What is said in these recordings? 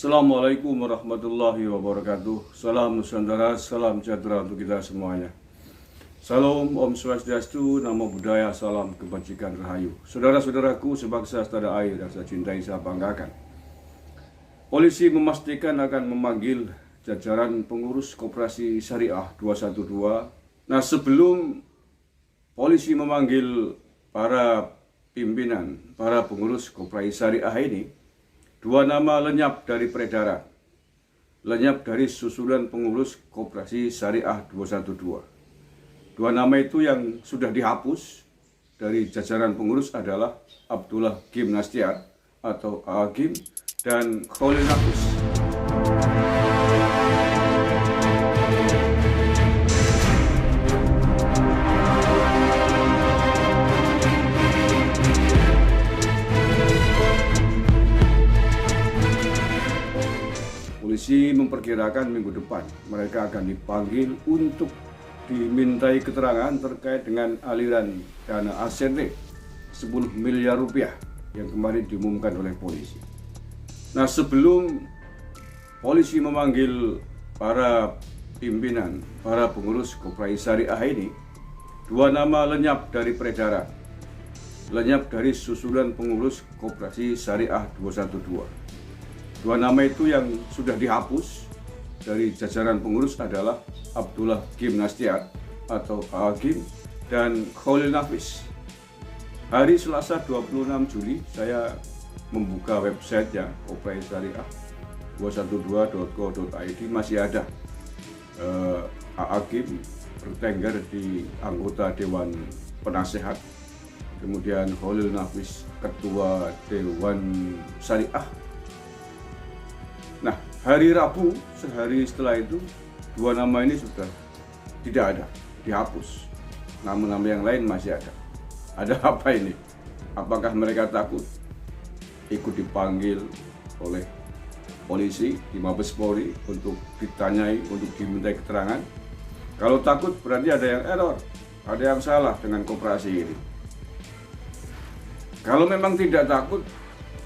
Assalamualaikum warahmatullahi wabarakatuh. Salam Nusantara, salam sejahtera untuk kita semuanya. Salam Om Swastiastu, Namo Buddhaya, salam kebajikan rahayu. Saudara-saudaraku sebangsa setanah air yang saya cintai, saya banggakan. Polisi memastikan akan memanggil jajaran pengurus Koperasi Syariah 212. Nah, sebelum polisi memanggil para pimpinan, para pengurus Koperasi Syariah ini, dua nama lenyap dari peredaran, lenyap dari susulan pengurus Koperasi Syariah 212. Dua nama itu yang sudah dihapus dari jajaran pengurus adalah Abdullah Gim Nastiar atau Agim dan Khalil Nafis. Polisi memperkirakan minggu depan mereka akan dipanggil untuk dimintai keterangan terkait dengan aliran dana ACT 10 miliar rupiah yang kemarin diumumkan oleh polisi. Nah, sebelum polisi memanggil para pimpinan, para pengurus Koperasi Syariah ini, dua nama lenyap dari peredaran, lenyap dari susulan pengurus Koperasi Syariah 212. Dua nama itu yang sudah dihapus dari jajaran pengurus adalah Abdullah Gim Nastiar atau Agim dan Khalil Nafis. Hari Selasa 26 Juli saya membuka websitenya Koperasi Syariah 212.co.id, masih ada Agim bertengger di anggota Dewan Penasehat, kemudian Khalil Nafis ketua Dewan Syariah. Nah, hari Rabu, sehari setelah itu, dua nama ini sudah tidak ada, dihapus. Nama-nama yang lain masih ada. Ada apa ini? Apakah mereka takut ikut dipanggil oleh polisi di Mabes Polri untuk ditanyai, untuk dimintai keterangan? Kalau takut berarti ada yang error, ada yang salah dengan koperasi ini. Kalau memang tidak takut,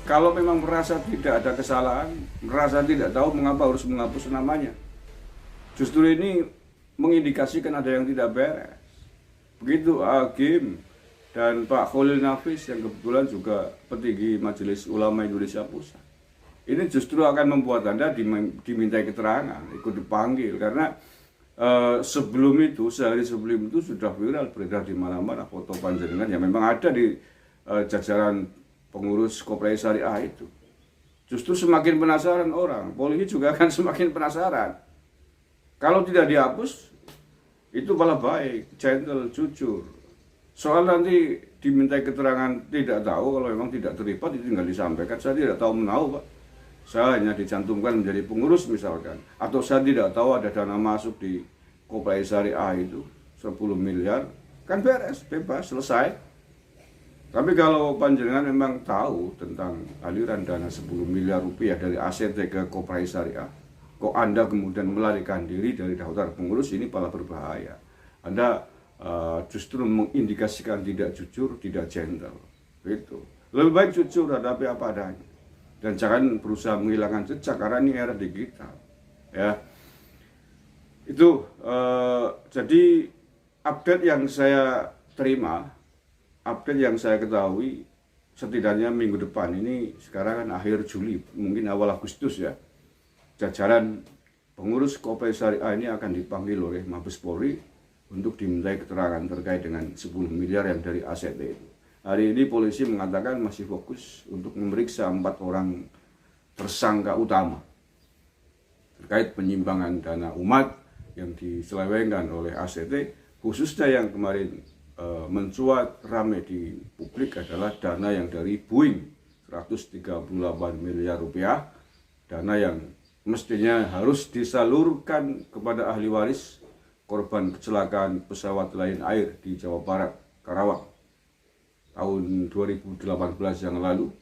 kalau memang merasa tidak ada kesalahan, merasa tidak tahu mengapa harus menghapus namanya, justru ini mengindikasikan ada yang tidak beres. Begitu Agim dan Pak Khalil Nafis yang kebetulan juga petinggi Majelis Ulama Indonesia Pusat. Ini justru akan membuat Anda dimintai keterangan, ikut dipanggil, karena sebelum itu, sehari sebelum itu sudah viral beredar di mana-mana foto panjenengan yang memang ada di jajaran pengurus Koperasi Syariah itu. Justru semakin penasaran orang, polisi juga akan semakin penasaran. Kalau tidak dihapus, itu malah baik, gentle, jujur. Soal nanti dimintai keterangan tidak tahu, kalau memang tidak terlibat itu tinggal disampaikan. Saya tidak tahu menahu, Pak. Saya hanya dicantumkan menjadi pengurus misalkan. Atau saya tidak tahu ada dana masuk di Koperasi Syariah itu 10 miliar. Kan beres, bebas, selesai. Tapi kalau panjenengan memang tahu tentang aliran dana 10 miliar rupiah dari ACT ke Koperasi Syariah, kok Anda kemudian melarikan diri dari daftar pengurus, ini malah berbahaya. Anda justru mengindikasikan tidak jujur, tidak gentle. Gitu. Lebih baik jujur, hadapi apa adanya. Dan jangan berusaha menghilangkan jejak, karena ini era digital. Ya. Itu jadi update yang saya terima, update yang saya ketahui, setidaknya minggu depan ini, sekarang kan akhir Juli, mungkin awal Agustus ya, jajaran pengurus Koperasi Syariah ini akan dipanggil oleh Mabes Polri untuk dimintai keterangan terkait dengan 10 miliar yang dari ACT itu. Hari ini polisi mengatakan masih fokus untuk memeriksa 4 orang tersangka utama terkait penyimpangan dana umat yang diselewengkan oleh ACT, khususnya yang kemarin mencuat rame di publik adalah dana yang dari Boeing 138 miliar rupiah, dana yang mestinya harus disalurkan kepada ahli waris korban kecelakaan pesawat Lion Air di Jawa Barat, Karawang tahun 2018 yang lalu,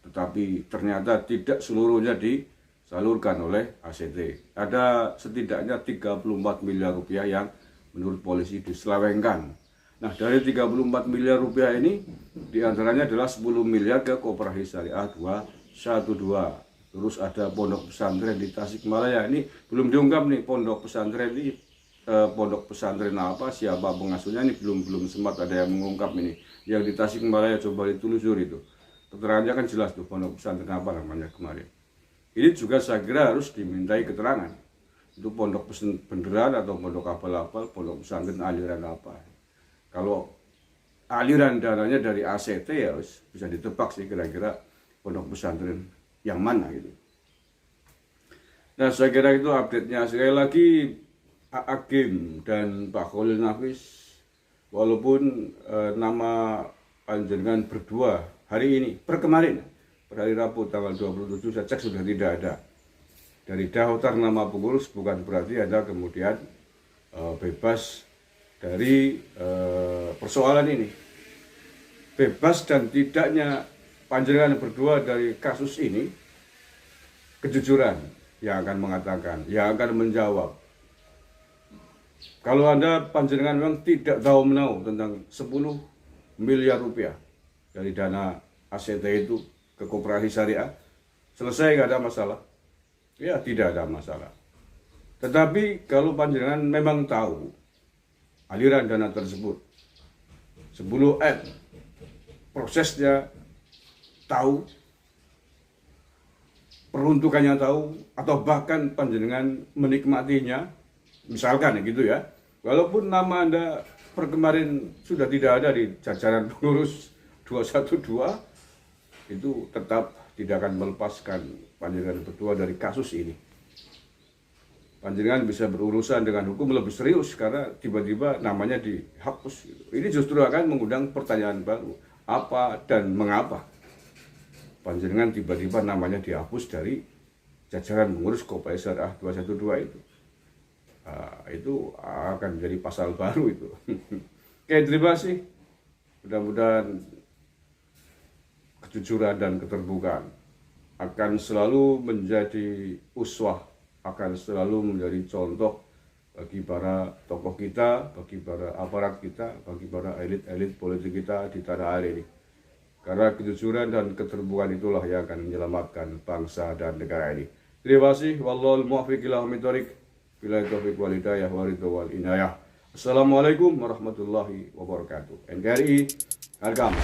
tetapi ternyata tidak seluruhnya disalurkan oleh ACT. Ada setidaknya 34 miliar rupiah yang menurut polisi diselewengkan. Nah, dari 34 miliar rupiah ini diantaranya adalah 10 miliar ke Koperasi Syariah 212. terus ada pondok pesantren di Tasikmalaya. Ini belum diungkap nih pondok pesantren ini, pondok pesantren apa, siapa pengasuhnya, ini belum sempat ada yang mengungkap ini. Yang di Tasikmalaya coba ditelusuri itu. Keterangannya kan jelas tuh pondok pesantren apa namanya kemarin. Ini juga saya kira harus dimintai keterangan. Itu pondok beneran atau pondok abal-abal, pondok pesantren aliran apa. Kalau aliran dananya dari ACT ya bisa ditebak sih kira-kira pondok pesantren yang mana gitu. Nah saya kira itu update-nya. Sekali lagi Agim dan Pak Khalil Nafis, walaupun nama panjenengan berdua hari ini, per hari Rabu tanggal 27 saya cek sudah tidak ada dari daftar nama pengurus, bukan berarti Anda kemudian bebas dari persoalan ini. Bebas dan tidaknya panjenengan berdua dari kasus ini, kejujuran yang akan mengatakan, yang akan menjawab. Kalau Anda panjenengan memang tidak tahu menau tentang 10 miliar rupiah dari dana ACT itu ke koperasi syariah, selesai, nggak ada masalah. Ya tidak ada masalah. Tetapi kalau panjenengan memang tahu aliran dana tersebut 10M, prosesnya tahu, peruntukannya tahu, atau bahkan panjenengan menikmatinya, misalkan gitu ya, walaupun nama Anda per kemarin sudah tidak ada di jajaran pengurus 212, itu tetap tidak akan melepaskan panjenengan berdua dari kasus ini. Panjenengan bisa berurusan dengan hukum lebih serius karena tiba-tiba namanya dihapus. Ini justru akan mengundang pertanyaan baru. Apa dan mengapa panjenengan tiba-tiba namanya dihapus dari jajaran pengurus Koperasi Syariah 212 itu. Itu akan menjadi pasal baru itu. Oke, terima kasih. Mudah-mudahan kejujuran dan keterbukaan akan selalu menjadi uswah, akan selalu menjadi contoh bagi para tokoh kita, bagi para aparat kita, bagi para elit-elit politik kita di tanah air ini. Karena kejujuran dan keterbukaan itulah yang akan menyelamatkan bangsa dan negara ini. Terima kasih. Wallahul muwaffiq ila aqwamit thoriq. Billahi taufiq wal hidayah wa ridho wal inayah. Assalamualaikum warahmatullahi wabarakatuh. NKRI, hargam.